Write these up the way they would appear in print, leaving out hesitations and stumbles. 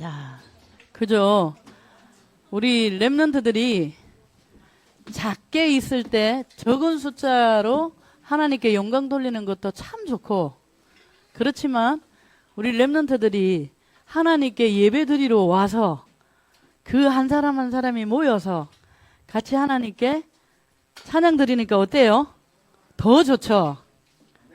야, 그죠? 우리 랩런트들이 작게 있을 때 적은 숫자로 하나님께 영광 돌리는 것도 참 좋고, 그렇지만 우리 랩런트들이 하나님께 예배 드리러 와서 그 한 사람 한 사람이 모여서 같이 하나님께 찬양 드리니까 어때요? 더 좋죠?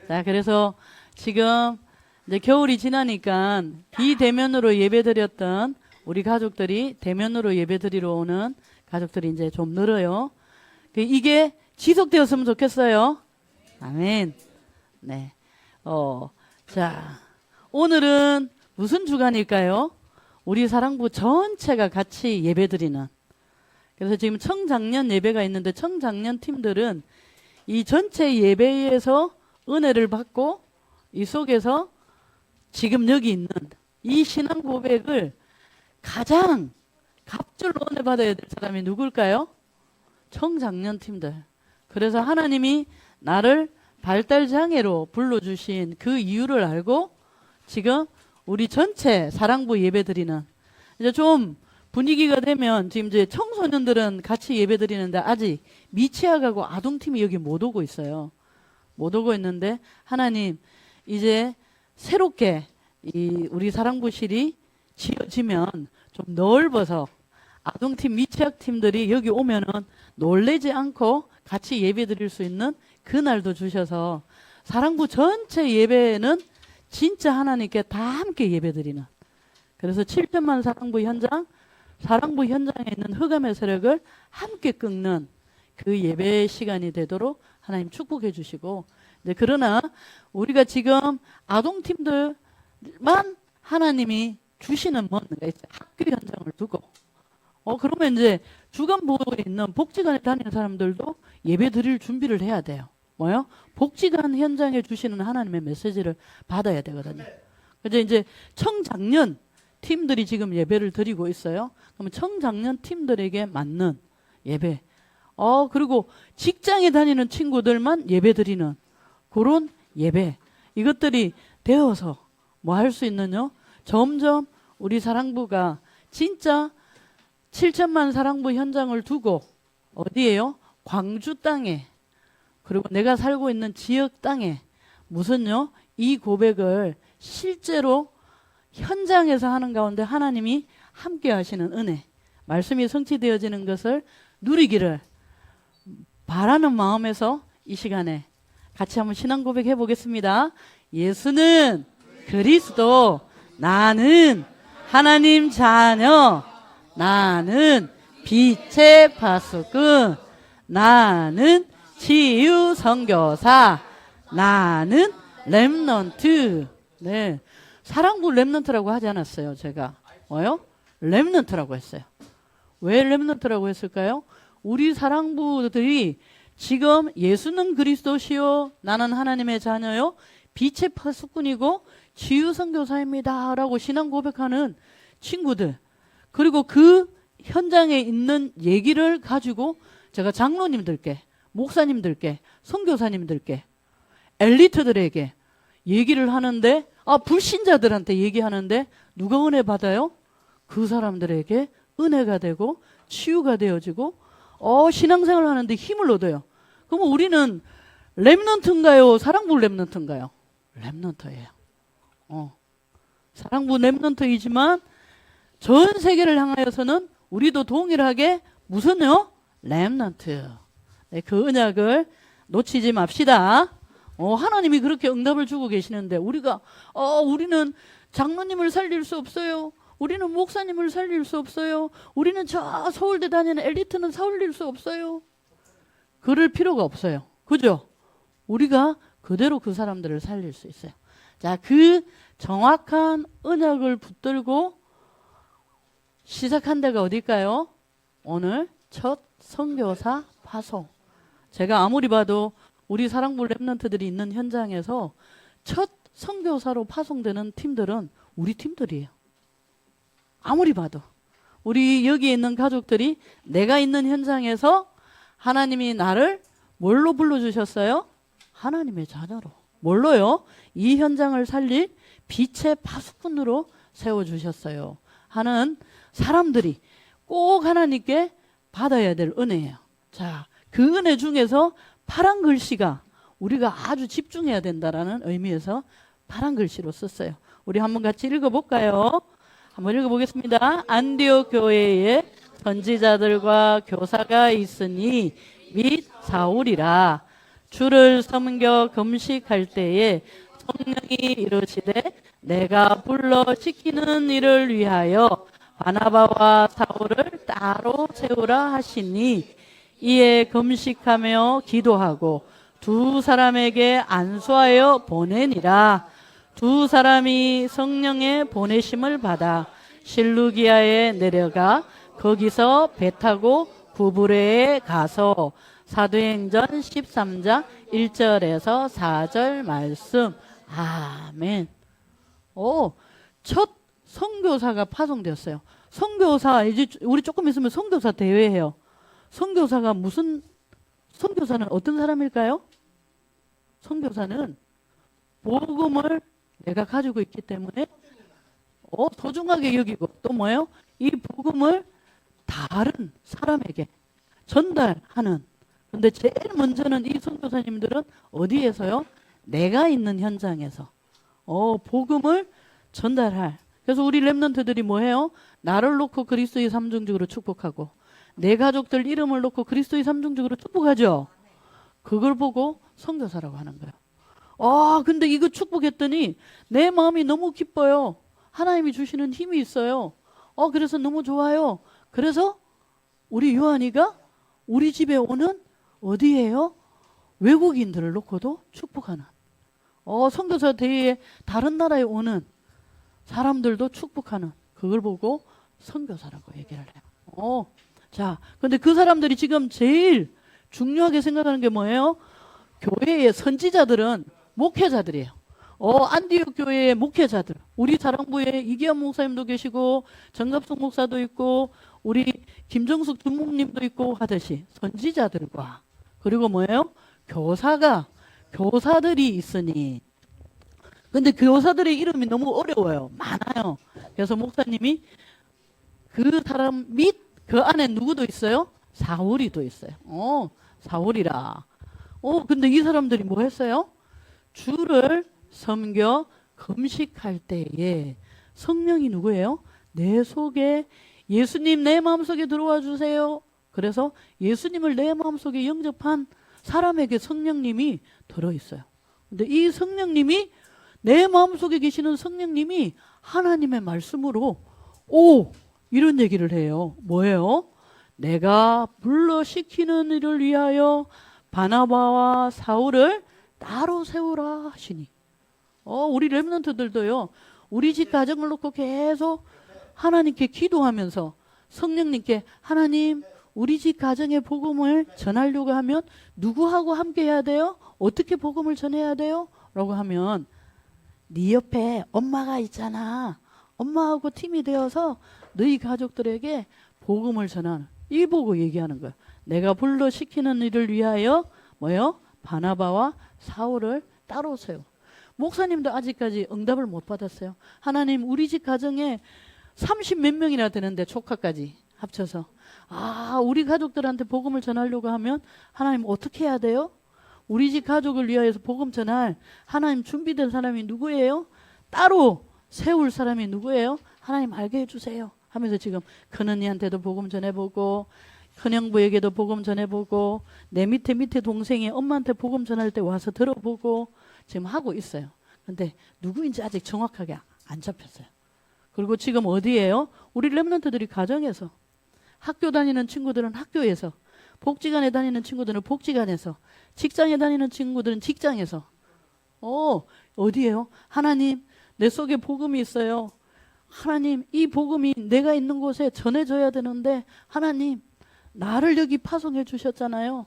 자, 그래서 지금 이제 겨울이 지나니까 비대면으로 예배 드렸던 우리 가족들이 대면으로 예배 드리러 오는 가족들이 이제 좀 늘어요. 이게 지속되었으면 좋겠어요. 아멘. 네. 자, 오늘은 무슨 주간일까요? 우리 사랑부 전체가 같이 예배 드리는. 그래서 지금 청장년 예배가 있는데 청장년 팀들은 이 전체 예배에서 은혜를 받고 이 속에서 지금 여기 있는 이 신앙 고백을 가장 갑절로 은혜 받아야 될 사람이 누굴까요? 청장년 팀들. 그래서 하나님이 나를 발달장애로 불러주신 그 이유를 알고 지금 우리 전체 사랑부 예배 드리는, 이제 좀 분위기가 되면 지금 이제 청소년들은 같이 예배 드리는데 아직 미취학하고 아동팀이 여기 못 오고 있어요. 못 오고 있는데 하나님 이제 새롭게 이 우리 사랑부실이 지어지면 좀 넓어서 아동팀 미취학팀들이 여기 오면은 놀래지 않고 같이 예배 드릴 수 있는 그날도 주셔서 사랑부 전체 예배는 진짜 하나님께 다 함께 예배 드리는, 그래서 7천만 사랑부 현장, 사랑부 현장에 있는 흑암의 세력을 함께 꺾는 그 예배 시간이 되도록 하나님 축복해 주시고, 이제 그러나 우리가 지금 아동팀들만 하나님이 주시는 뭔가 있어요. 학교 현장을 두고. 그러면 이제 주간부에 있는 복지관에 다니는 사람들도 예배 드릴 준비를 해야 돼요. 뭐요? 복지관 현장에 주시는 하나님의 메시지를 받아야 되거든요. 그래서 이제 청장년 팀들이 지금 예배를 드리고 있어요. 그러면 청장년 팀들에게 맞는 예배. 그리고 직장에 다니는 친구들만 예배 드리는 그런 예배. 이것들이 되어서 뭐 할 수 있느냐? 점점 우리 사랑부가 진짜 7천만 사랑부 현장을 두고 어디에요? 광주 땅에, 그리고 내가 살고 있는 지역 땅에 무슨요? 이 고백을 실제로 현장에서 하는 가운데 하나님이 함께 하시는 은혜, 말씀이 성취되어지는 것을 누리기를 바라는 마음에서 이 시간에 같이 한번 신앙 고백해 보겠습니다. 예수는 그리스도, 나는 하나님 자녀, 나는 빛의 파수꾼, 나는 치유 선교사, 나는 렘넌트. 네, 사랑부 렘넌트라고 하지 않았어요. 제가 뭐요? 렘넌트라고 했어요. 왜 렘넌트라고 했을까요? 우리 사랑부들이 지금 예수는 그리스도시요, 나는 하나님의 자녀요, 빛의 파수꾼이고 치유 선교사입니다 라고 신앙 고백하는 친구들, 그리고 그 현장에 있는 얘기를 가지고 제가 장로님들께, 목사님들께, 선교사님들께, 엘리트들에게 얘기를 하는데, 불신자들한테 얘기하는데 누가 은혜 받아요? 그 사람들에게 은혜가 되고 치유가 되어지고 신앙생활 하는데 힘을 얻어요. 그럼 우리는 렘넌트인가요? 사랑부 렘넌트인가요? 렘넌트예요. 사랑부 렘넌트이지만 전 세계를 향하여서는 우리도 동일하게 무슨요? 렘넌트. 네, 그 언약을 놓치지 맙시다. 하나님이 그렇게 응답을 주고 계시는데 우리가 우리는 장로님을 살릴 수 없어요. 우리는 목사님을 살릴 수 없어요. 우리는 저 서울대 다니는 엘리트는 살릴 수 없어요. 그럴 필요가 없어요. 그죠? 우리가 그대로 그 사람들을 살릴 수 있어요. 자, 그 정확한 언약을 붙들고 시작한 데가 어딜까요? 오늘 첫 선교사 파송. 제가 아무리 봐도 우리 사랑부 랩런트들이 있는 현장에서 첫 선교사로 파송되는 팀들은 우리 팀들이에요. 아무리 봐도. 우리 여기 있는 가족들이 내가 있는 현장에서 하나님이 나를 뭘로 불러주셨어요? 하나님의 자녀로. 뭘로요? 이 현장을 살릴 빛의 파수꾼으로 세워주셨어요. 하는 사람들이 꼭 하나님께 받아야 될 은혜예요. 자, 그 은혜 중에서 파란 글씨가 우리가 아주 집중해야 된다라는 의미에서 파란 글씨로 썼어요. 우리 한번 같이 읽어볼까요? 한번 읽어보겠습니다. 안디옥 교회에 선지자들과 교사가 있으니 및 사울이라. 주를 섬겨 금식할 때에 성령이 이르시되 내가 불러 시키는 일을 위하여 바나바와 사울을 따로 세우라 하시니 이에 금식하며 기도하고 두 사람에게 안수하여 보내니라. 두 사람이 성령의 보내심을 받아 실루기아에 내려가 거기서 배 타고 구브레에 가서 사도행전 13장 1절에서 4절 말씀. 아멘. 첫 선교사가 파송되었어요. 선교사, 이제 우리 조금 있으면 선교사 대회해요. 선교사는 어떤 사람일까요? 선교사는 복음을 내가 가지고 있기 때문에 소중하게 여기고 또 뭐예요? 이 복음을 다른 사람에게 전달하는. 근데 제일 먼저는 이 선교사님들은 어디에서요? 내가 있는 현장에서 복음을 전달할. 그래서 우리 렘넌트들이 뭐해요? 나를 놓고 그리스도의 삼중직으로 축복하고 내 가족들 이름을 놓고 그리스도의 삼중직으로 축복하죠. 그걸 보고 선교사라고 하는 거예요. 근데 이거 축복했더니 내 마음이 너무 기뻐요. 하나님이 주시는 힘이 있어요. 그래서 너무 좋아요. 그래서 우리 요한이가 우리 집에 오는 어디예요? 외국인들을 놓고도 축복하는. 선교사 대회에 다른 나라에 오는 사람들도 축복하는. 그걸 보고 선교사라고 얘기를 해요. 자, 근데 그 사람들이 지금 제일 중요하게 생각하는 게 뭐예요? 교회의 선지자들은 목회자들이에요. 안디옥 교회의 목회자들. 우리 사랑부에 이기현 목사님도 계시고 정갑숙 목사도 있고 우리 김정숙 주목님도 있고 하듯이 선지자들과 그리고 뭐예요? 교사들이 있으니. 근데 교사들의 이름이 너무 어려워요. 많아요. 그래서 목사님이 그 사람 및 그 안에 누구도 있어요? 사울이도 있어요. 사울이라. 근데 이 사람들이 뭐 했어요? 주를 섬겨 금식할 때에 성령이 누구예요? 내 속에 예수님 내 마음속에 들어와 주세요. 그래서 예수님을 내 마음속에 영접한 사람에게 성령님이 들어있어요. 근데 이 성령님이 내 마음속에 계시는 성령님이 하나님의 말씀으로 이런 얘기를 해요. 뭐예요? 내가 불러 시키는 일을 위하여 바나바와 사울을 따로 세우라 하시니. 우리 렘넌트들도요. 우리 집 가정을 놓고 계속 하나님께 기도하면서 성령님께 하나님 우리 집 가정의 복음을 전하려고 하면 누구하고 함께 해야 돼요? 어떻게 복음을 전해야 돼요? 라고 하면 네 옆에 엄마가 있잖아. 엄마하고 팀이 되어서 너희 가족들에게 복음을 전하는. 이 보고 얘기하는 거야. 내가 불러 시키는 일을 위하여 뭐요? 바나바와 사울을 따로 세워. 목사님도 아직까지 응답을 못 받았어요. 하나님 우리 집 가정에 30 몇 명이나 되는데 조카까지 합쳐서 우리 가족들한테 복음을 전하려고 하면 하나님 어떻게 해야 돼요? 우리 집 가족을 위하여서 복음 전할 하나님 준비된 사람이 누구예요? 따로 세울 사람이 누구예요? 하나님 알게 해주세요 하면서 지금 큰언니한테도 복음 전해보고 큰형부에게도 복음 전해보고 내 밑에 동생이 엄마한테 복음 전할 때 와서 들어보고 지금 하고 있어요. 근데 누구인지 아직 정확하게 안 잡혔어요. 그리고 지금 어디예요? 우리 렘넌트들이 가정에서, 학교 다니는 친구들은 학교에서, 복지관에 다니는 친구들은 복지관에서, 직장에 다니는 친구들은 직장에서. 어디예요? 하나님 내 속에 복음이 있어요. 하나님 이 복음이 내가 있는 곳에 전해져야 되는데 하나님 나를 여기 파송해 주셨잖아요.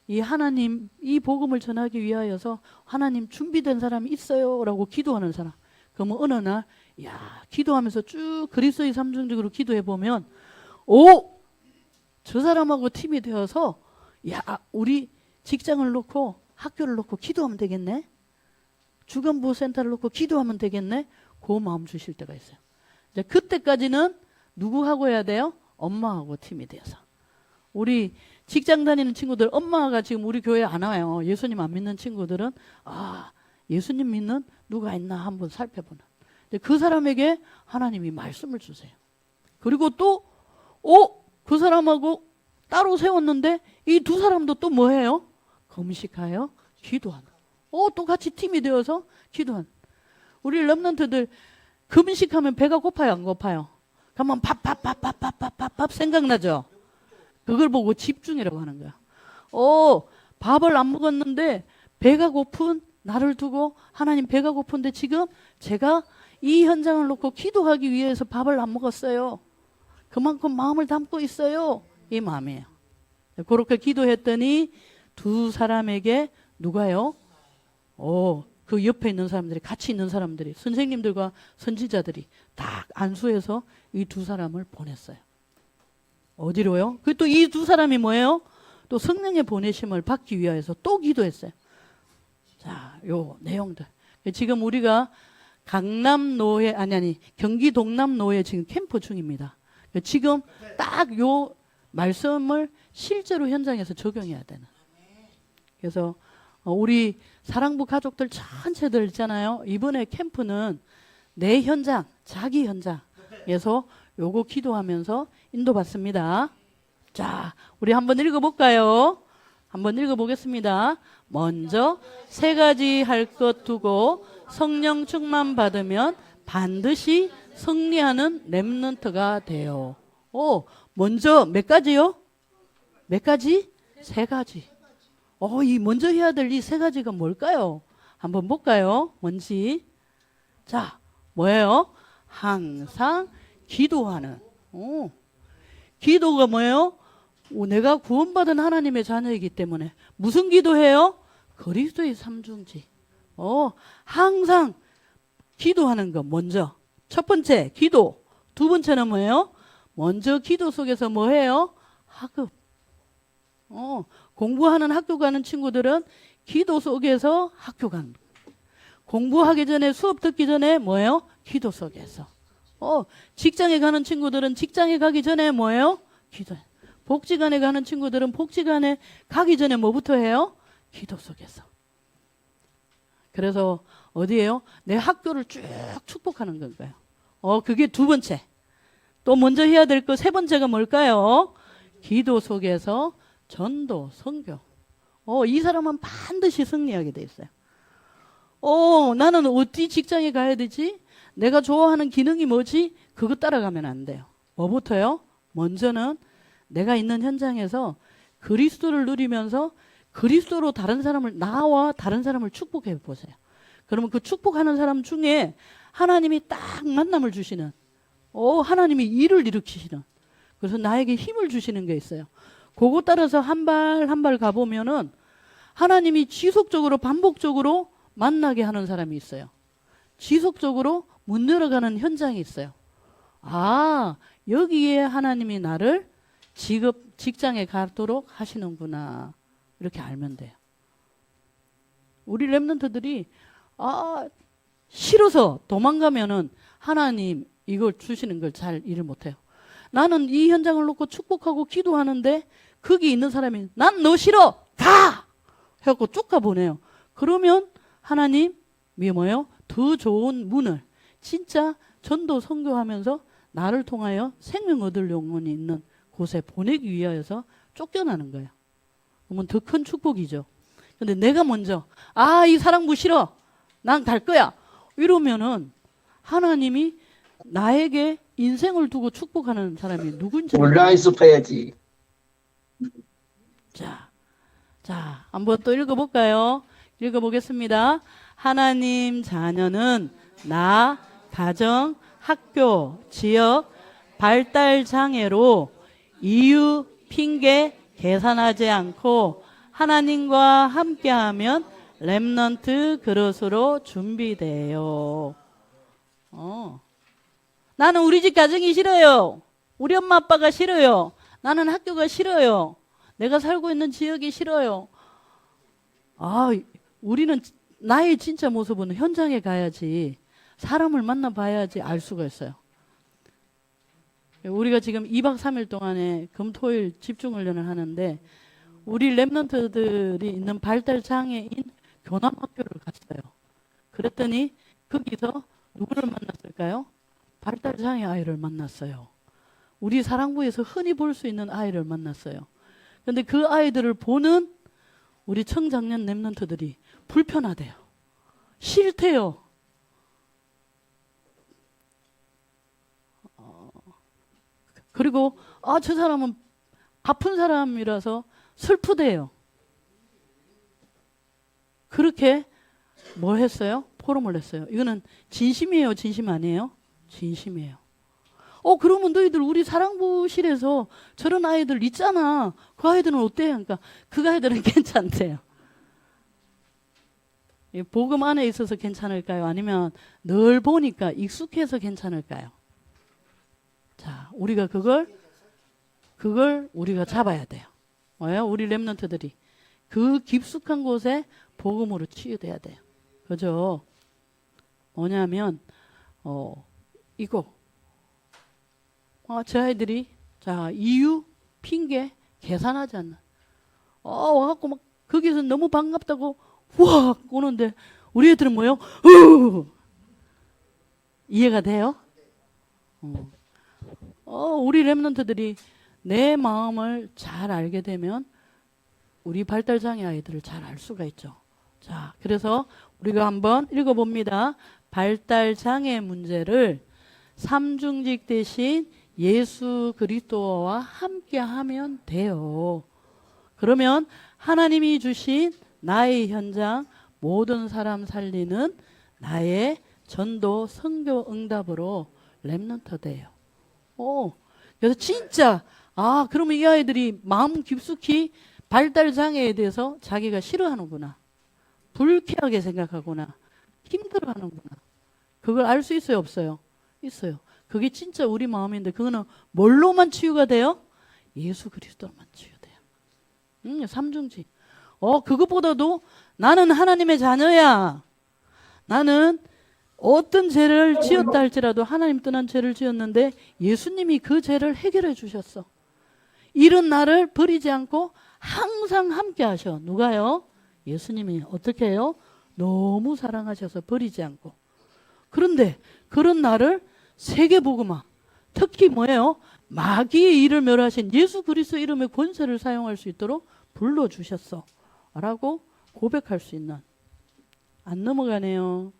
이 하나님 이 복음을 전하기 위하여서 하나님 준비된 사람이 있어요 라고 기도하는 사람. 그러면 어느 날 기도하면서 쭉 그리스도의 삼중직으로 기도해 보면 저 사람하고 팀이 되어서 우리 직장을 놓고 학교를 놓고 기도하면 되겠네. 주간보호 센터를 놓고 기도하면 되겠네. 그 마음 주실 때가 있어요. 이제 그때까지는 누구하고 해야 돼요? 엄마하고 팀이 돼서. 우리 직장 다니는 친구들, 엄마가 지금 우리 교회 안 와요. 예수님 안 믿는 친구들은 예수님 믿는 누가 있나 한번 살펴보는. 그 사람에게 하나님이 말씀을 주세요. 그리고 또 그 사람하고 따로 세웠는데 이 두 사람도 또 뭐해요? 금식하여 기도하는. 또 같이 팀이 되어서 기도하는. 우리 렘넌트들 금식하면 배가 고파요, 안 고파요? 그러면 밥 생각나죠? 그걸 보고 집중이라고 하는 거야. 밥을 안 먹었는데 배가 고픈 나를 두고 하나님 배가 고픈데 지금 제가 이 현장을 놓고 기도하기 위해서 밥을 안 먹었어요. 그만큼 마음을 담고 있어요. 이 마음이에요. 그렇게 기도했더니 두 사람에게 누가요? 그 옆에 있는 사람들이, 같이 있는 사람들이, 선생님들과 선지자들이 딱 안수해서 이 두 사람을 보냈어요. 어디로요? 그 또 이 두 사람이 뭐예요? 또 성령의 보내심을 받기 위하여서 또 기도했어요. 자, 요 내용들. 지금 우리가 강남노예, 경기 동남노예 지금 캠프 중입니다. 지금 딱 요 말씀을 실제로 현장에서 적용해야 되는. 그래서 우리 사랑부 가족들 전체들 있잖아요. 이번에 캠프는 내 현장, 자기 현장에서 요거 기도하면서 인도받습니다. 자, 우리 한번 읽어볼까요? 한번 읽어보겠습니다. 먼저 세 가지 할 것 두고 성령 충만 받으면 반드시 승리하는 렘넌트가 돼요. 먼저 몇 가지요? 몇 가지? 세 가지. 이 먼저 해야 될 이 세 가지가 뭘까요? 한번 볼까요? 뭔지. 자, 뭐예요? 항상 기도하는. 기도가 뭐예요? 내가 구원받은 하나님의 자녀이기 때문에 무슨 기도해요? 그리스도의 삼중지. 항상 기도하는 거 먼저. 첫 번째 기도. 두 번째는 뭐예요? 먼저 기도 속에서 뭐해요? 학업. 공부하는 학교 가는 친구들은 기도 속에서 학교 가는. 공부하기 전에 수업 듣기 전에 뭐예요? 기도 속에서. 직장에 가는 친구들은 직장에 가기 전에 뭐예요? 기도. 복지관에 가는 친구들은 복지관에 가기 전에 뭐부터 해요? 기도 속에서. 그래서 어디예요? 내 학교를 쭉 축복하는 건가요? 그게 두 번째. 또 먼저 해야 될 거 세 번째가 뭘까요? 기도 속에서 전도, 선교. 이 사람은 반드시 승리하게 돼 있어요. 나는 어디 직장에 가야 되지? 내가 좋아하는 기능이 뭐지? 그거 따라가면 안 돼요. 뭐부터요? 먼저는 내가 있는 현장에서 그리스도를 누리면서 그리스도로 나와 다른 사람을 축복해 보세요. 그러면 그 축복하는 사람 중에 하나님이 딱 만남을 주시는, 하나님이 일을 일으키시는, 그래서 나에게 힘을 주시는 게 있어요. 그거 따라서 한 발 한 발 가보면은 하나님이 지속적으로 반복적으로 만나게 하는 사람이 있어요. 지속적으로 문 열어가는 현장이 있어요. 여기에 하나님이 나를 직장에 가도록 하시는구나. 이렇게 알면 돼요. 우리 렘넌트들이 싫어서 도망가면은 하나님 이걸 주시는 걸 잘 일을 못해요. 나는 이 현장을 놓고 축복하고 기도하는데 거기 있는 사람이 난 너 싫어 가! 해갖고 쭉 가보내요. 그러면 하나님이 뭐예요? 더 좋은 문을 진짜 전도 선교하면서 나를 통하여 생명 얻을 영혼이 있는 곳에 보내기 위하여서 쫓겨나는 거예요. 그러면 더 큰 축복이죠. 근데 내가 먼저 이 사랑부 싫어 난 갈 거야 이러면은 하나님이 나에게 인생을 두고 축복하는 사람이 누군지 온라인 수업해야지. 자, 한번 또 읽어볼까요? 읽어보겠습니다. 하나님 자녀는 나, 가정, 학교, 지역, 발달 장애로 이유, 핑계 계산하지 않고 하나님과 함께하면 렘넌트 그릇으로 준비돼요. 나는 우리 집 가정이 싫어요. 우리 엄마 아빠가 싫어요. 나는 학교가 싫어요. 내가 살고 있는 지역이 싫어요. 우리는 나의 진짜 모습은 현장에 가야지 사람을 만나봐야지 알 수가 있어요. 우리가 지금 2박 3일 동안에 금토일 집중훈련을 하는데 우리 랩런트들이 있는 발달장애인 교남학교를 갔어요. 그랬더니 거기서 누구를 만났을까요? 발달장애 아이를 만났어요. 우리 사랑부에서 흔히 볼 수 있는 아이를 만났어요. 그런데 그 아이들을 보는 우리 청장년 랩런트들이 불편하대요. 싫대요. 그리고 저 사람은 아픈 사람이라서 슬프대요. 그렇게 뭘 했어요? 포럼을 했어요. 이거는 진심이에요, 진심 아니에요? 진심이에요. 그러면 너희들 우리 사랑부실에서 저런 아이들 있잖아. 그 아이들은 어때요? 그러니까 그 아이들은 괜찮대요. 복음 안에 있어서 괜찮을까요? 아니면 늘 보니까 익숙해서 괜찮을까요? 자, 우리가 그걸 우리가 잡아야 돼요. 뭐예요? 우리 랩런트들이 그 깊숙한 곳에 복음으로 치유돼야 돼요. 그죠? 뭐냐면 이거 저 아이들이 자 이유 핑계 계산하지 않는 와갖고 막 거기서 너무 반갑다고 와 오는데 우리 애들은 뭐예요? 이해가 돼요? 우리 랩런트들이 내 마음을 잘 알게 되면 우리 발달장애 아이들을 잘 알 수가 있죠. 자, 그래서 우리가 한번 읽어봅니다. 발달장애 문제를 삼중직 대신 예수 그리스도와 함께 하면 돼요. 그러면 하나님이 주신 나의 현장 모든 사람 살리는 나의 전도 선교 응답으로 랩런트 돼요. 그래서 진짜 그러면 이 아이들이 마음 깊숙이 발달장애에 대해서 자기가 싫어하는구나. 불쾌하게 생각하구나. 힘들어하는구나. 그걸 알 수 있어요? 없어요? 있어요. 그게 진짜 우리 마음인데 그거는 뭘로만 치유가 돼요? 예수 그리스도로만 치유돼요. 삼중지. 그것보다도 나는 하나님의 자녀야. 나는 어떤 죄를 지었다 할지라도 하나님 떠난 죄를 지었는데 예수님이 그 죄를 해결해 주셨어. 이런 나를 버리지 않고 항상 함께 하셔. 누가요? 예수님이 어떻게 해요? 너무 사랑하셔서 버리지 않고. 그런데 그런 나를 세계복음화, 특히 뭐예요? 마귀의 일을 멸하신 예수 그리스도 이름의 권세를 사용할 수 있도록 불러주셨어 라고 고백할 수 있는. 안 넘어가네요.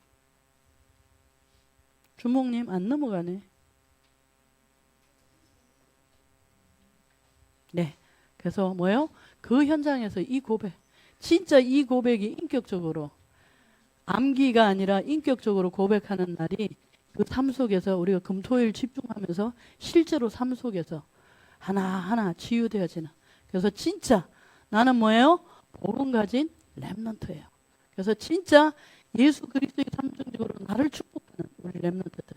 주목님 안 넘어가네. 네. 그래서 뭐예요? 그 현장에서 이 고백, 진짜 이 고백이 인격적으로 암기가 아니라 인격적으로 고백하는 날이 그 삶 속에서 우리가 금토일 집중하면서 실제로 삶 속에서 하나하나 치유되어지는. 그래서 진짜 나는 뭐예요? 복음 가진 랩런트예요. 그래서 진짜 예수 그리스도의 삼중직으로 나를 축복하는 우리 랩런트들.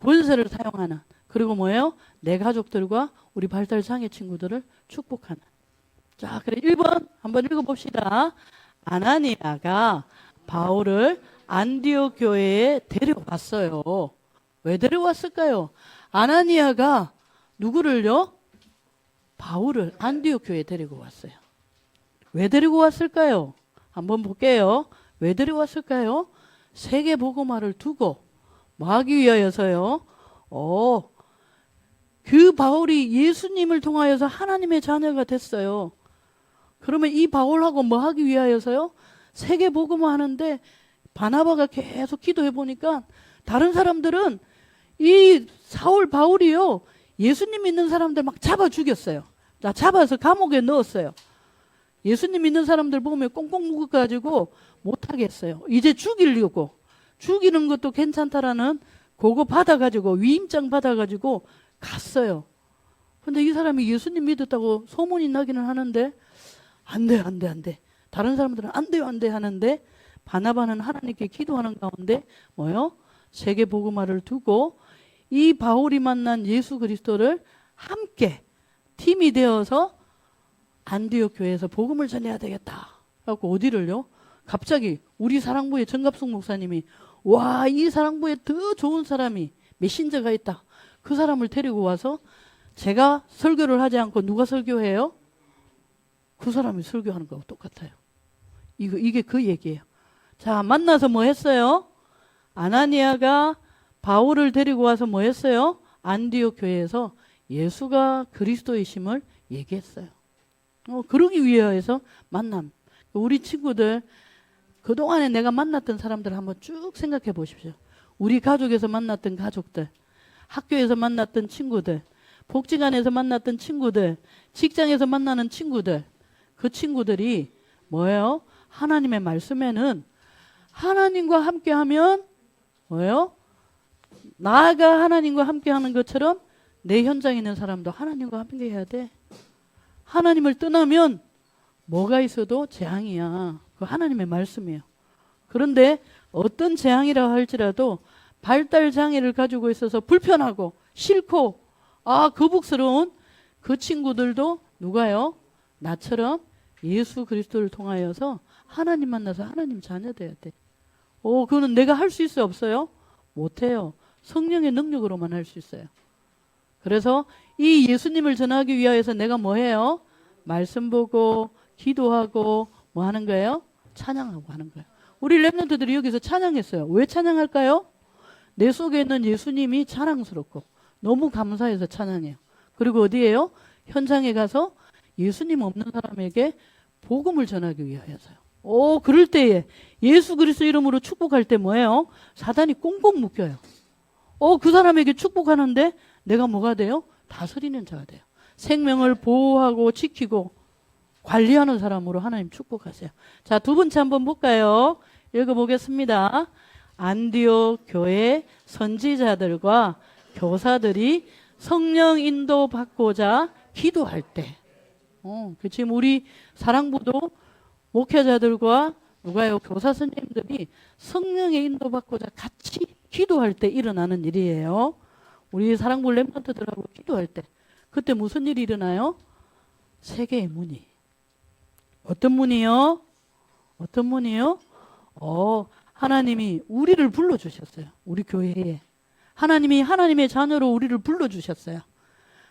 권세를 사용하는. 그리고 뭐예요? 내 가족들과 우리 발달장애 친구들을 축복하는. 자, 그래 1번 한번 읽어봅시다. 아나니아가 바울을 안디옥 교회에 데려왔어요. 왜 데려왔을까요? 아나니아가 누구를요? 바울을 안디옥 교회에 데리고 왔어요. 왜 데리고 왔을까요? 한번 볼게요. 왜 데려왔을까요? 세계 복음화를 두고 뭐 하기 위하여서요? 그 바울이 예수님을 통하여서 하나님의 자녀가 됐어요. 그러면 이 바울하고 뭐 하기 위하여서요? 세계 복음화 하는데 바나바가 계속 기도해 보니까 다른 사람들은 이 사울 바울이요 예수님 믿는 사람들 막 잡아 죽였어요. 잡아서 감옥에 넣었어요. 예수님 믿는 사람들 보면 꽁꽁 묶어가지고 못하게 했어요. 이제 죽이려고. 죽이는 것도 괜찮다라는 그거 받아가지고 위임장 받아가지고 갔어요. 근데 이 사람이 예수님 믿었다고 소문이 나기는 하는데 안 돼. 다른 사람들은 안 돼요 하는데 바나바는 하나님께 기도하는 가운데 뭐요? 세계 복음화를 두고 이 바울이 만난 예수 그리스도를 함께 팀이 되어서 안디옥 교회에서 복음을 전해야 되겠다. 그래갖고 어디를요? 갑자기 우리 사랑부의 정갑숙 목사님이 와, 이 사랑부에 더 좋은 사람이 메신저가 있다. 그 사람을 데리고 와서 제가 설교를 하지 않고 누가 설교해요? 그 사람이 설교하는 거하고 똑같아요. 이게 그 얘기예요. 자, 만나서 뭐 했어요? 아나니아가 바울을 데리고 와서 뭐 했어요? 안디옥 교회에서 예수가 그리스도이심을 얘기했어요. 그러기 위해서 만남. 우리 친구들, 그동안에 내가 만났던 사람들 한번 쭉 생각해 보십시오. 우리 가족에서 만났던 가족들, 학교에서 만났던 친구들, 복지관에서 만났던 친구들, 직장에서 만나는 친구들, 그 친구들이 뭐예요? 하나님의 말씀에는 하나님과 함께하면 뭐예요? 나가 하나님과 함께하는 것처럼 내 현장에 있는 사람도 하나님과 함께해야 돼. 하나님을 떠나면 뭐가 있어도 재앙이야. 그 하나님의 말씀이에요. 그런데 어떤 재앙이라 할지라도 발달 장애를 가지고 있어서 불편하고 싫고 거북스러운 그 친구들도 누가요? 나처럼 예수 그리스도를 통하여서 하나님 만나서 하나님 자녀 돼야 돼. 그거는 내가 할 수 있어요? 없어요? 못해요. 성령의 능력으로만 할 수 있어요. 그래서 이 예수님을 전하기 위하여서 내가 뭐 해요? 말씀 보고 기도하고 뭐 하는 거예요? 찬양하고 하는 거예요. 우리 랩런트들이 여기서 찬양했어요. 왜 찬양할까요? 내 속에 있는 예수님이 자랑스럽고 너무 감사해서 찬양해요. 그리고 어디에요? 현장에 가서 예수님 없는 사람에게 복음을 전하기 위하여서요. 그럴 때에 예수 그리스도 이름으로 축복할 때 뭐예요? 사단이 꽁꽁 묶여요. 그 사람에게 축복하는데 내가 뭐가 돼요? 다스리는 자가 돼요. 생명을 보호하고 지키고 관리하는 사람으로 하나님 축복하세요. 자, 두 번째 한번 볼까요? 읽어보겠습니다. 안디옥 교회 선지자들과 교사들이 성령 인도 받고자 기도할 때, 지금 우리 사랑부도 목회자들과 누가요? 교사 선생님들이 성령의 인도 받고자 같이 기도할 때 일어나는 일이에요. 우리 사랑부 렘넌트들하고 기도할 때 그때 무슨 일이 일어나요? 세계의 문이. 어떤 문이요? 어떤 문이요? 하나님이 우리를 불러주셨어요. 우리 교회에. 하나님이 하나님의 자녀로 우리를 불러주셨어요.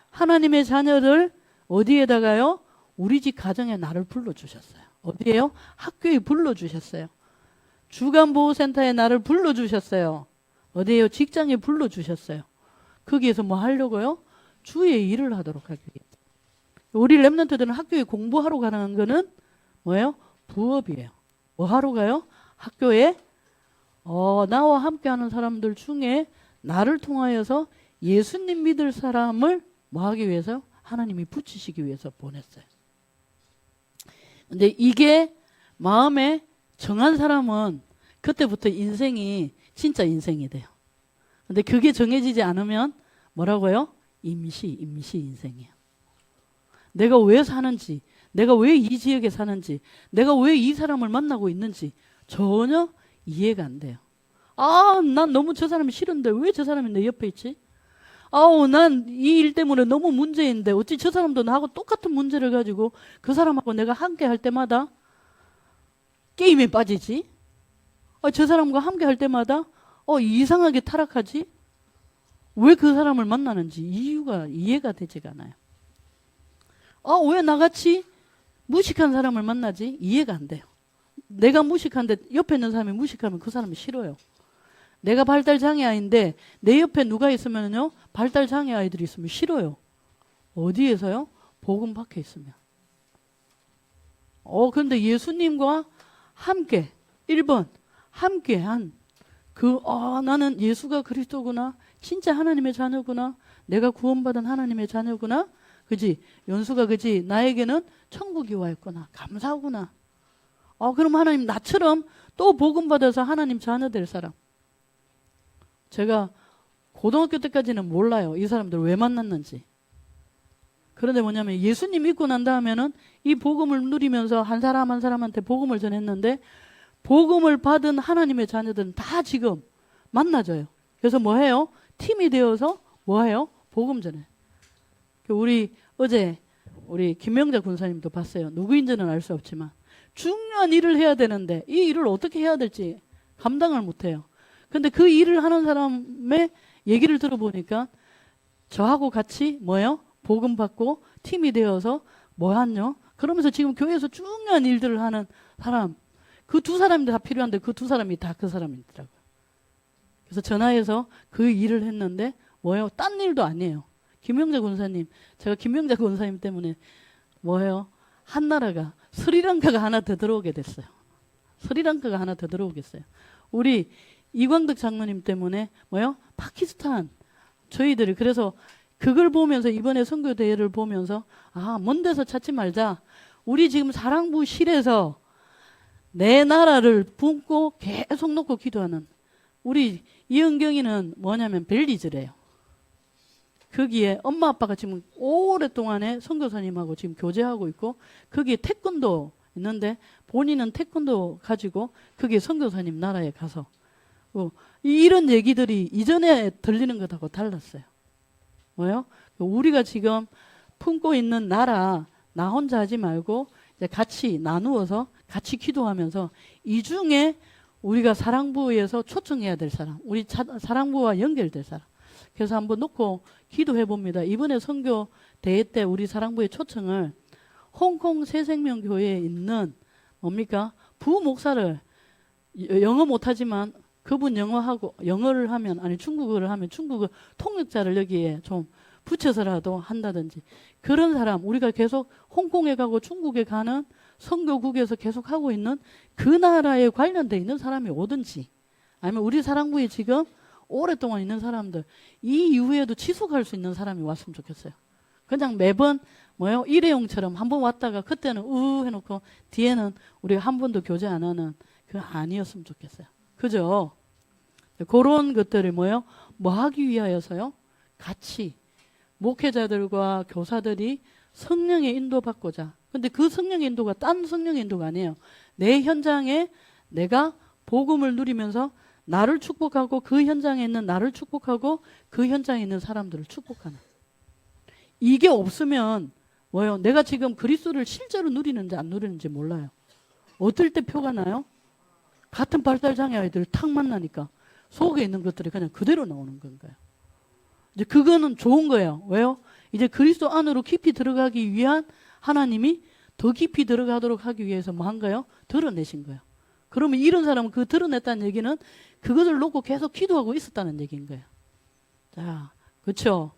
하나님의 자녀를 어디에다가요? 우리 집 가정에 나를 불러주셨어요. 어디에요? 학교에 불러주셨어요. 주간보호센터에 나를 불러주셨어요. 어디에요? 직장에 불러주셨어요. 거기에서 뭐 하려고요? 주의 일을 하도록 하기 위해서. 우리 랩런트들은 학교에 공부하러 가는 거는 뭐예요? 부업이에요. 뭐 하러 가요? 학교에 나와 함께하는 사람들 중에 나를 통하여서 예수님 믿을 사람을 뭐 하기 위해서? 하나님이 붙이시기 위해서 보냈어요. 근데 이게 마음에 정한 사람은 그때부터 인생이 진짜 인생이 돼요. 근데 그게 정해지지 않으면 뭐라고요? 임시 인생이에요. 내가 왜 사는지, 내가 왜 이 지역에 사는지, 내가 왜 이 사람을 만나고 있는지 전혀 이해가 안 돼요. 난 너무 저 사람이 싫은데 왜 저 사람이 내 옆에 있지? 난 이 일 때문에 너무 문제인데 어찌 저 사람도 나하고 똑같은 문제를 가지고 그 사람하고 내가 함께 할 때마다 게임에 빠지지? 저 사람과 함께 할 때마다 이상하게 타락하지? 왜 그 사람을 만나는지 이유가 이해가 되지가 않아요. 왜 나같이 무식한 사람을 만나지? 이해가 안 돼요. 내가 무식한데 옆에 있는 사람이 무식하면 그 사람이 싫어요. 내가 발달장애아인데 내 옆에 누가 있으면요 발달장애아이들이 있으면 싫어요. 어디에서요? 복음 밖에 있으면. 그런데 예수님과 함께 1번 함께한 나는 예수가 그리스도구나, 진짜 하나님의 자녀구나, 내가 구원받은 하나님의 자녀구나, 그지? 연수가 그지? 나에게는 천국이 와 있구나, 감사하구나. 그럼 하나님 나처럼 또 복음 받아서 하나님 자녀 될 사람. 제가 고등학교 때까지는 몰라요. 이 사람들 왜 만났는지. 그런데 뭐냐면 예수님 믿고 난 다음에는 이 복음을 누리면서 한 사람 한 사람한테 복음을 전했는데 복음을 받은 하나님의 자녀들은 다 지금 만나져요. 그래서 뭐 해요? 팀이 되어서 뭐 해요? 복음 전해. 어제 우리 김명자 군사님도 봤어요. 누구인지는 알 수 없지만 중요한 일을 해야 되는데 이 일을 어떻게 해야 될지 감당을 못해요. 근데 그 일을 하는 사람의 얘기를 들어보니까 저하고 같이 뭐요? 복음 받고 팀이 되어서 뭐 하냐? 그러면서 지금 교회에서 중요한 일들을 하는 사람, 그 두 사람이 다 필요한데 그 두 사람이 다 그 사람이더라고요. 그래서 전화해서 그 일을 했는데 뭐예요? 딴 일도 아니에요. 김영자 권사님, 제가 김영자 권사님 때문에 뭐예요? 한 나라가 스리랑카가 하나 더 들어오게 됐어요. 스리랑카가 하나 더 들어오겠어요. 우리 이광덕 장로님 때문에 뭐요? 파키스탄 저희들이 그래서 그걸 보면서 이번에 선교 대회를 보면서 먼 데서 찾지 말자. 우리 지금 사랑부실에서 내 나라를 품고 계속 놓고 기도하는 우리 이은경이는 뭐냐면 벨리즈래요. 거기에 엄마 아빠가 지금 오랫동안에 선교사님하고 지금 교제하고 있고 거기에 태권도 있는데 본인은 태권도 가지고 거기에 선교사님 나라에 가서 이런 얘기들이 이전에 들리는 것하고 달랐어요. 뭐요? 우리가 지금 품고 있는 나라 나 혼자 하지 말고 이제 같이 나누어서 같이 기도하면서 이 중에 우리가 사랑부에서 초청해야 될 사람, 우리 사랑부와 연결될 사람. 그래서 한번 놓고 기도해 봅니다. 이번에 선교 대회 때 우리 사랑부의 초청을 홍콩 새생명교회에 있는 뭡니까? 부목사를 영어 못하지만 그분 영어를 하면 아니 중국어를 하면 중국어 통역자를 여기에 좀 붙여서라도 한다든지 그런 사람 우리가 계속 홍콩에 가고 중국에 가는 선교국에서 계속 하고 있는 그 나라에 관련돼 있는 사람이 오든지 아니면 우리 사랑부에 지금 오랫동안 있는 사람들 이 이후에도 지속할 수 있는 사람이 왔으면 좋겠어요. 그냥 매번 뭐요? 일회용처럼 한번 왔다가 그때는 해놓고 뒤에는 우리가 한 번도 교제 안 하는 그 아니었으면 좋겠어요. 그죠? 그런 것들을 뭐요? 뭐 하기 위하여서요? 같이 목회자들과 교사들이 성령의 인도받고자. 근데 그 성령의 인도가 딴 성령의 인도가 아니에요. 내 현장에 내가 복음을 누리면서 나를 축복하고 그 현장에 있는 나를 축복하고 그 현장에 있는 사람들을 축복하는. 이게 없으면 뭐예요? 내가 지금 그리스도를 실제로 누리는지 안 누리는지 몰라요. 어떨 때 표가 나요? 같은 발달장애 아이들 탁 만나니까 속에 있는 것들이 그냥 그대로 나오는 건가요? 이제 그거는 좋은 거예요. 왜요? 이제 그리스도 안으로 깊이 들어가기 위한 하나님이 더 깊이 들어가도록 하기 위해서 뭐 한가요? 드러내신 거예요. 그러면 이런 사람은 그 드러냈다는 얘기는 그것을 놓고 계속 기도하고 있었다는 얘기인 거예요. 자, 그렇죠?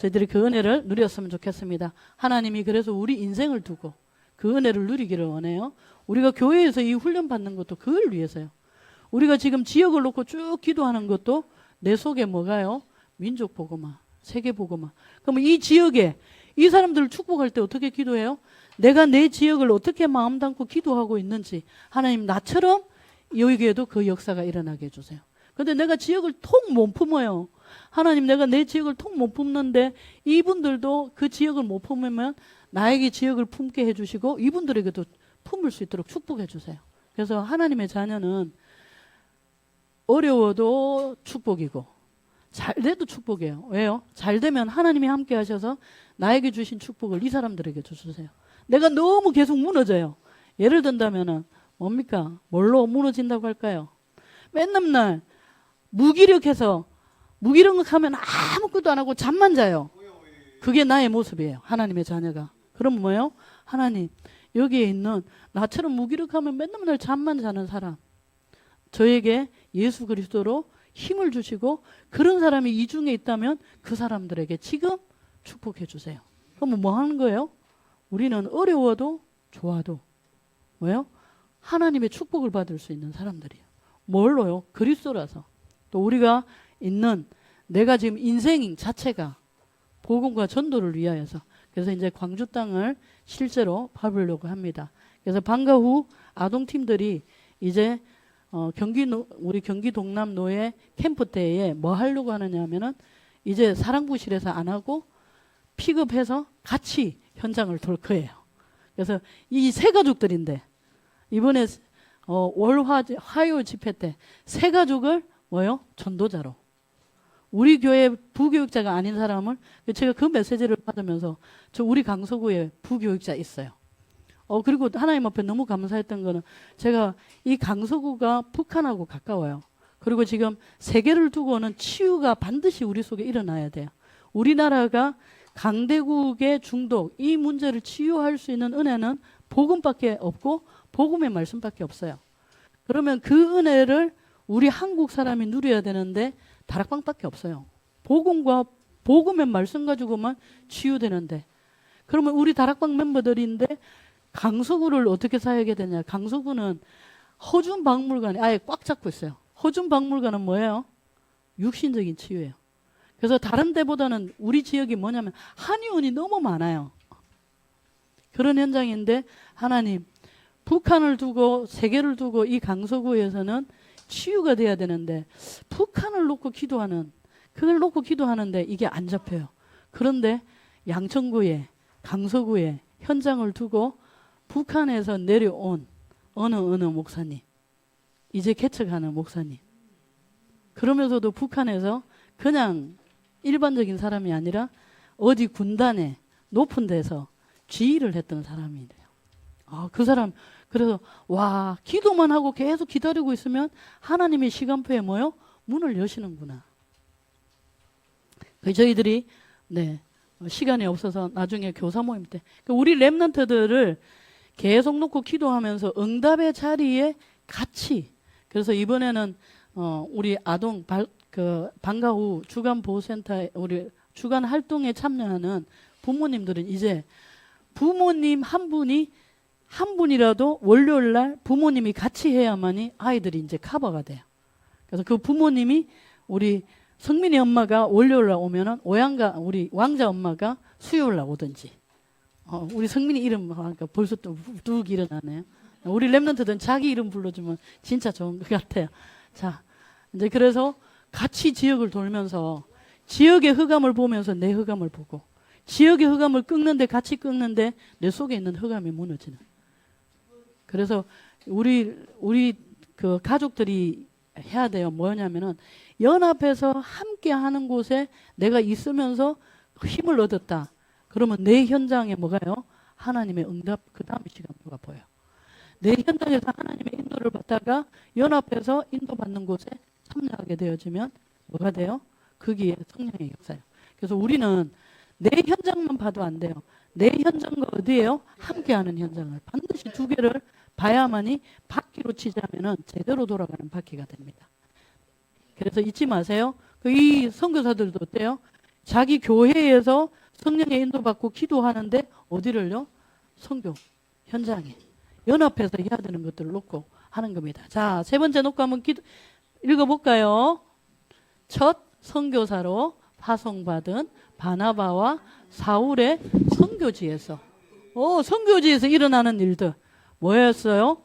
저희들이 그 은혜를 누렸으면 좋겠습니다. 하나님이 그래서 우리 인생을 두고 그 은혜를 누리기를 원해요. 우리가 교회에서 이 훈련 받는 것도 그걸 위해서요. 우리가 지금 지역을 놓고 쭉 기도하는 것도 내 속에 뭐가요? 민족 복음화, 세계 복음화. 그러면 이 지역에 이 사람들을 축복할 때 어떻게 기도해요? 내가 내 지역을 어떻게 마음 담고 기도하고 있는지 하나님 나처럼 여기에도 그 역사가 일어나게 해주세요. 근데 내가 지역을 통 못 품어요. 하나님 내가 내 지역을 통 못 품는데 이분들도 그 지역을 못 품으면 나에게 지역을 품게 해주시고 이분들에게도 품을 수 있도록 축복해 주세요. 그래서 하나님의 자녀는 어려워도 축복이고 잘 돼도 축복이에요. 왜요? 잘 되면 하나님이 함께 하셔서 나에게 주신 축복을 이 사람들에게 주세요. 내가 너무 계속 무너져요. 예를 든다면은 뭡니까? 뭘로 무너진다고 할까요? 맨날 무기력하면 아무것도 안 하고 잠만 자요. 그게 나의 모습이에요. 하나님의 자녀가. 그럼 뭐예요? 하나님 여기에 있는 나처럼 무기력하면 맨날 잠만 자는 사람 저에게 예수 그리스도로 힘을 주시고 그런 사람이 이 중에 있다면 그 사람들에게 지금 축복해 주세요. 그럼 뭐 하는 거예요? 우리는 어려워도 좋아도 뭐예요? 하나님의 축복을 받을 수 있는 사람들이에요. 뭘로요? 그리스도라서. 또 우리가 있는 내가 지금 인생 자체가 복음과 전도를 위하여서 그래서 이제 광주 땅을 실제로 밟으려고 합니다. 그래서 방과 후 아동팀들이 이제 우리 경기 동남 노예 캠프 때에 뭐 하려고 하느냐 하면은 이제 사랑부실에서 안 하고 픽업해서 같이 현장을 돌 거예요. 그래서 이 세 가족들인데 이번에 화요 집회 때 세 가족을 뭐요? 전도자로 우리 교회 부교육자가 아닌 사람을 제가 그 메시지를 받으면서 저 우리 강서구에 부교육자 있어요. 그리고 하나님 앞에 너무 감사했던 거는 제가 이 강서구가 북한하고 가까워요. 그리고 지금 세계를 두고는 치유가 반드시 우리 속에 일어나야 돼요. 우리나라가 강대국의 중독 이 문제를 치유할 수 있는 은혜는 복음밖에 없고 복음의 말씀밖에 없어요. 그러면 그 은혜를 우리 한국 사람이 누려야 되는데 다락방밖에 없어요. 복음과 복음의 말씀 가지고만 치유되는데, 그러면 우리 다락방 멤버들인데 강서구를 어떻게 사용하게 되냐? 강서구는 허준 박물관이 아예 꽉 잡고 있어요. 허준 박물관은 뭐예요? 육신적인 치유예요. 그래서 다른 데보다는 우리 지역이 뭐냐면 한의원이 너무 많아요. 그런 현장인데 하나님, 북한을 두고 세계를 두고 이 강서구에서는 치유가 돼야 되는데 북한을 놓고 기도하는, 그걸 놓고 기도하는데 이게 안 잡혀요. 그런데 양천구에 강서구에 현장을 두고 북한에서 내려온 어느 목사님, 이제 개척하는 목사님, 그러면서도 북한에서 그냥 일반적인 사람이 아니라 어디 군단에 높은 데서 지휘를 했던 사람이래요. 그 사람, 그래서 와, 기도만 하고 계속 기다리고 있으면 하나님의 시간표에 뭐요? 문을 여시는구나. 저희들이 시간이 없어서 나중에 교사 모임 때 우리 렘넌트들을 계속 놓고 기도하면서 응답의 자리에 같이, 그래서 이번에는 우리 아동 방과 후 주간 보호센터에 우리 주간 활동에 참여하는 부모님들은 이제 부모님 한 분이라도 월요일 날 부모님이 같이 해야만이 아이들이 이제 커버가 돼요. 그래서 그 부모님이 우리 성민이 엄마가 월요일 날 오면은 우리 왕자 엄마가 수요일 날 오든지, 우리 성민이 이름 하니까 벌써 또 뚝 일어나네요. 우리 렘넌트들은 자기 이름 불러주면 진짜 좋은 것 같아요. 자, 이제 그래서 같이 지역을 돌면서 지역의 흑암을 보면서 내 흑암을 보고, 지역의 흑암을 꺾는데 같이 꺾는데 내 속에 있는 흑암이 무너지는. 그래서 우리 그 가족들이 해야 돼요. 뭐냐면은 연합해서 함께 하는 곳에 내가 있으면서 힘을 얻었다. 그러면 내 현장에 뭐가요? 하나님의 응답, 그 다음에 시간표가 보여요. 내 현장에서 하나님의 인도를 받다가 연합해서 인도받는 곳에 참여하게 되어지면 뭐가 돼요? 거기에 성령의 역사예요. 그래서 우리는 내 현장만 봐도 안 돼요. 내 현장과 어디예요? 함께하는 현장을 반드시 두 개를 봐야만이 바퀴로 치자면은 제대로 돌아가는 바퀴가 됩니다. 그래서 잊지 마세요. 이 선교사들도 어때요? 자기 교회에서 성령의 인도받고 기도하는데 어디를요? 선교 현장에 연합해서 해야 되는 것들을 놓고 하는 겁니다. 자, 세 번째 놓고 한번 읽어볼까요? 첫 선교사로 파송받은 바나바와 사울의 선교지에서 선교지에서 일어나는 일들 뭐였어요?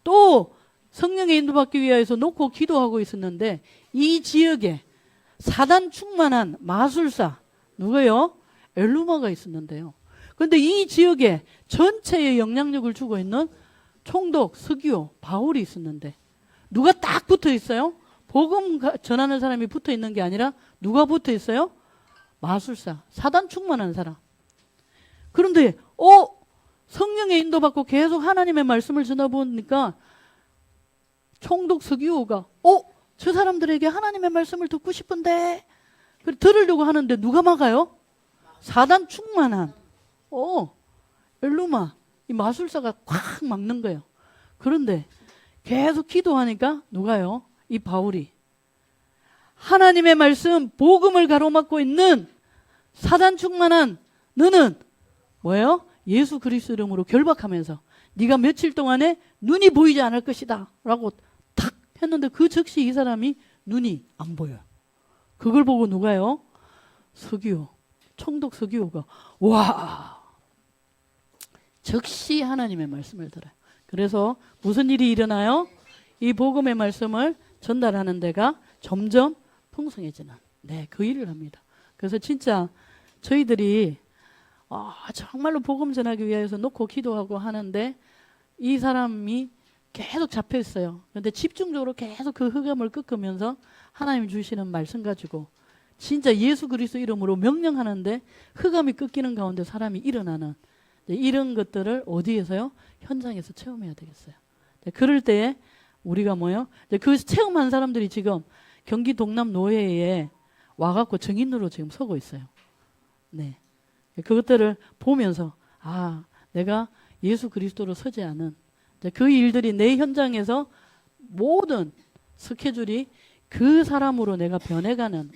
또 성령의 인도받기 위해서 놓고 기도하고 있었는데 이 지역에 사단 충만한 마술사 누구요? 엘루마가 있었는데요. 그런데 이 지역에 전체의 영향력을 주고 있는 총독 스기오 바울이 있었는데 누가 딱 붙어 있어요? 복음 전하는 사람이 붙어 있는 게 아니라 누가 붙어 있어요? 마술사, 사단 충만한 사람. 그런데 성령의 인도받고 계속 하나님의 말씀을 전하 보니까 총독 스기오가 저 사람들에게 하나님의 말씀을 듣고 싶은데 들으려고 하는데 누가 막아요? 사단 충만한 엘루마, 이 마술사가 콱 막는 거예요. 그런데 계속 기도하니까 누가요? 이 바울이 하나님의 말씀 복음을 가로막고 있는 사단 충만한 너는 뭐예요? 예수 그리스도 이름으로 결박하면서 네가 며칠 동안에 눈이 보이지 않을 것이다 라고 탁 했는데 그 즉시 이 사람이 눈이 안 보여요. 그걸 보고 누가요? 서기오, 총독 서기오가 와, 즉시 하나님의 말씀을 들어요. 그래서 무슨 일이 일어나요? 이 복음의 말씀을 전달하는 데가 점점 풍성해지는 그 일을 합니다. 그래서 진짜 저희들이 정말로 복음 전하기 위해서 놓고 기도하고 하는데 이 사람이 계속 잡혀 있어요. 그런데 집중적으로 계속 그 흑암을 꺾으면서 하나님 주시는 말씀 가지고 진짜 예수 그리스도 이름으로 명령하는데 흑암이 꺾이는 가운데 사람이 일어나는 이런 것들을 어디에서요? 현장에서 체험해야 되겠어요. 그럴 때에 우리가 뭐요? 그 체험한 사람들이 지금 경기 동남 노회에 와갖고 증인으로 지금 서고 있어요. 네. 그것들을 보면서 아, 내가 예수 그리스도로 서지 않은 그 일들이 내 현장에서 모든 스케줄이 그 사람으로 내가 변해가는.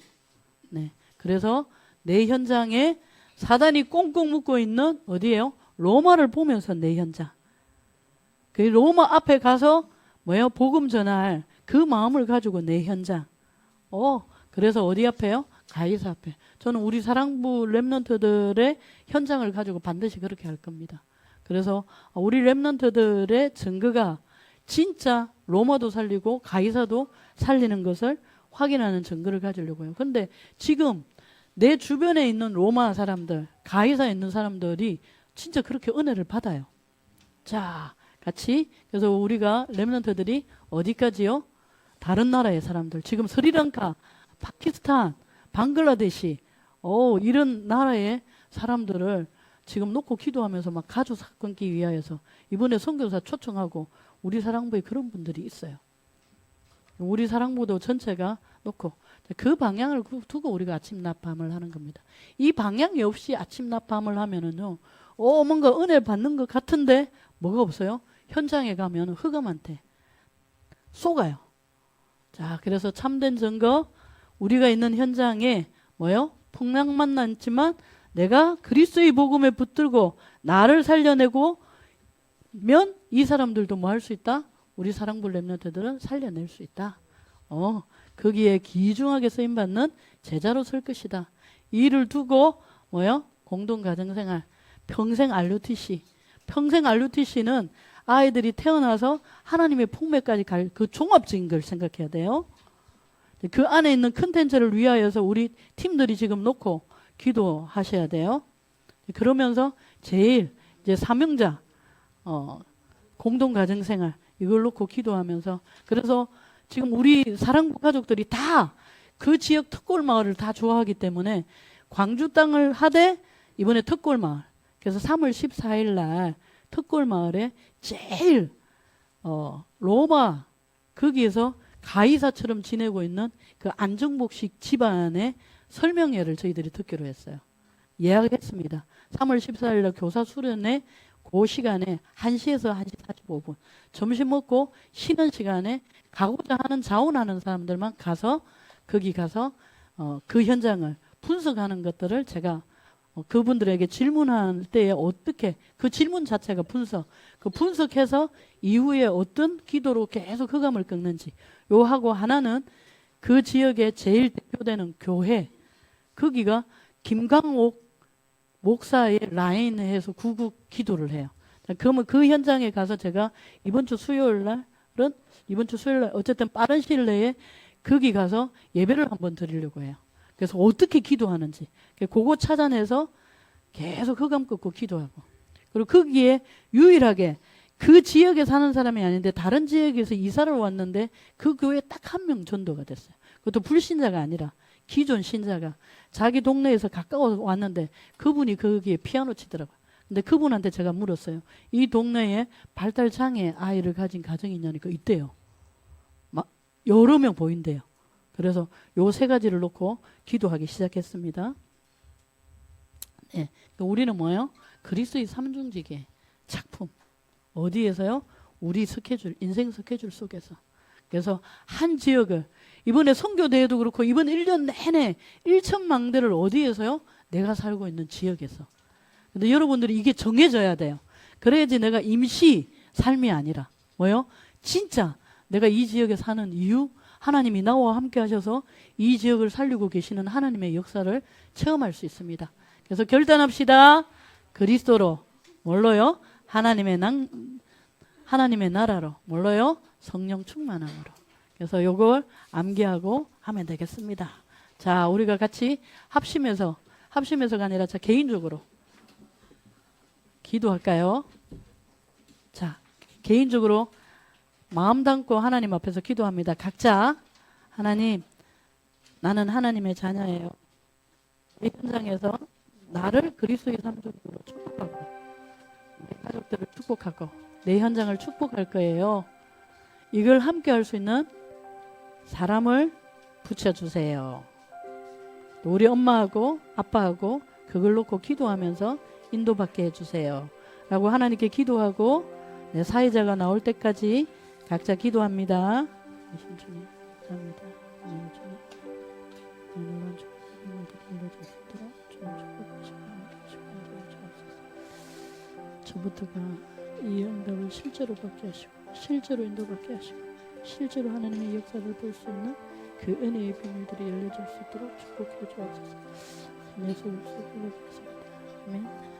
네. 그래서 내 현장에 사단이 꽁꽁 묶고 있는 어디예요? 로마를 보면서 내 현장. 그 로마 앞에 가서 뭐예요? 복음 전할 그 마음을 가지고 내 현장. 그래서 어디 앞에요? 가이사 앞에. 저는 우리 사랑부 렘넌트들의 현장을 가지고 반드시 그렇게 할 겁니다. 그래서 우리 렘넌트들의 증거가 진짜 로마도 살리고 가이사도 살리는 것을 확인하는 증거를 가지려고요. 근데 지금 내 주변에 있는 로마 사람들, 가이사에 있는 사람들이 진짜 그렇게 은혜를 받아요. 자, 같이. 그래서 우리가 렘넌트들이 어디까지요? 다른 나라의 사람들, 지금 스리랑카, 파키스탄, 방글라데시, 이런 나라의 사람들을 지금 놓고 기도하면서 막 가족 끊기 위하여서 이번에 선교사 초청하고 우리 사랑부에 그런 분들이 있어요. 우리 사랑부도 전체가 놓고 그 방향을 두고 우리가 아침 낮밤을 하는 겁니다. 이 방향이 없이 아침 낮밤을 하면은요, 뭔가 은혜 받는 것 같은데 뭐가 없어요? 현장에 가면 흑암한테 쏘가요. 자, 그래서 참된 증거, 우리가 있는 현장에 뭐요? 풍랑만 났지만 내가 그리스도의 복음에 붙들고 나를 살려내고 면 이 사람들도 뭐 할 수 있다? 우리 사랑부 렘넌트들은 살려낼 수 있다. 거기에 귀중하게 쓰임받는 제자로 설 것이다. 이 일을 두고 뭐요? 공동 가정생활, 평생 RUTC. 평생 RUTC는 아이들이 태어나서 하나님의 풍매까지 갈 그 종합적인 걸 생각해야 돼요. 그 안에 있는 컨텐츠를 위하여서 우리 팀들이 지금 놓고 기도하셔야 돼요. 그러면서 제일 이제 사명자, 공동 가정생활 이걸 놓고 기도하면서, 그래서 지금 우리 사랑부 가족들이 다 그 지역 특골 마을을 다 좋아하기 때문에 광주 땅을 하되 이번에 특골 마을, 그래서 3월 14일 날 특골 마을에 제일 로마 거기에서 가이사처럼 지내고 있는 그 안정복식 집안의 설명회를 저희들이 듣기로 했어요. 예약했습니다. 3월 14일 날 교사 수련회 그 시간에 1시에서 1시 45분 점심 먹고 쉬는 시간에 가고자 하는 자원하는 사람들만 가서 거기 가서 그 현장을 분석하는 것들을 제가 그분들에게 질문할 때에 어떻게 그 질문 자체가 그 분석해서 이후에 어떤 기도로 계속 흑암을 꺾는지 요 하고, 하나는 그 지역의 제일 대표되는 교회, 거기가 김강옥 목사의 라인에서 구국 기도를 해요. 그러면 그 현장에 가서 제가 이번 주 수요일 날 어쨌든 빠른 시일 내에 거기 가서 예배를 한번 드리려고 해요. 그래서 어떻게 기도하는지 그거 찾아내서 계속 흑암 꺾고 기도하고, 그리고 거기에 유일하게 그 지역에 사는 사람이 아닌데 다른 지역에서 이사를 왔는데 그 교회에 딱 한 명 전도가 됐어요. 그것도 불신자가 아니라 기존 신자가 자기 동네에서 가까워 왔는데 그분이 거기에 피아노 치더라고요. 근데 그분한테 제가 물었어요. 이 동네에 발달장애 아이를 가진 가정이 있냐니까 있대요. 막 여러 명 보인대요. 그래서 요 세 가지를 놓고 기도하기 시작했습니다. 네, 우리는 뭐예요? 그리스도의 삼중직의 작품. 어디에서요? 우리 스케줄, 인생 스케줄 속에서. 그래서 한 지역을, 이번에 선교대회도 그렇고 이번 1년 내내 1천망대를 어디에서요? 내가 살고 있는 지역에서. 근데 여러분들이 이게 정해져야 돼요. 그래야지 내가 임시 삶이 아니라 뭐요? 진짜 내가 이 지역에 사는 이유, 하나님이 나와 함께 하셔서 이 지역을 살리고 계시는 하나님의 역사를 체험할 수 있습니다. 그래서 결단합시다. 그리스도로. 뭘로요? 하나님의 나라로. 뭘로요? 성령 충만함으로. 그래서 요걸 암기하고 하면 되겠습니다. 자, 우리가 같이 합심해서가 아니라 자, 개인적으로 기도할까요? 자, 개인적으로 마음 담고 하나님 앞에서 기도합니다. 각자, 하나님, 나는 하나님의 자녀예요. 이 현장에서 나를 그리스도의 삼중으로 축복하고 내 가족들을 축복하고 내 현장을 축복할 거예요. 이걸 함께 할 수 있는 사람을 붙여주세요. 또 우리 엄마하고 아빠하고 그걸 놓고 기도하면서 인도받게 해주세요 라고 하나님께 기도하고 사회자가 나올 때까지 각자 기도합니다. 주님 감사합니다. 주님 놀라운 축복을 일러줄 수 있도록 좋은 축복을 저부터가 이 응답을 실제로 받게 하시고 실제로 인도받게 하시고 실제로 하나님의 역사를 볼 수 있는 그 은혜의 비밀들이 열려질 수 있도록 축복해 주옵소서. 예수 그리스도로 기도드렸습니다. 아멘.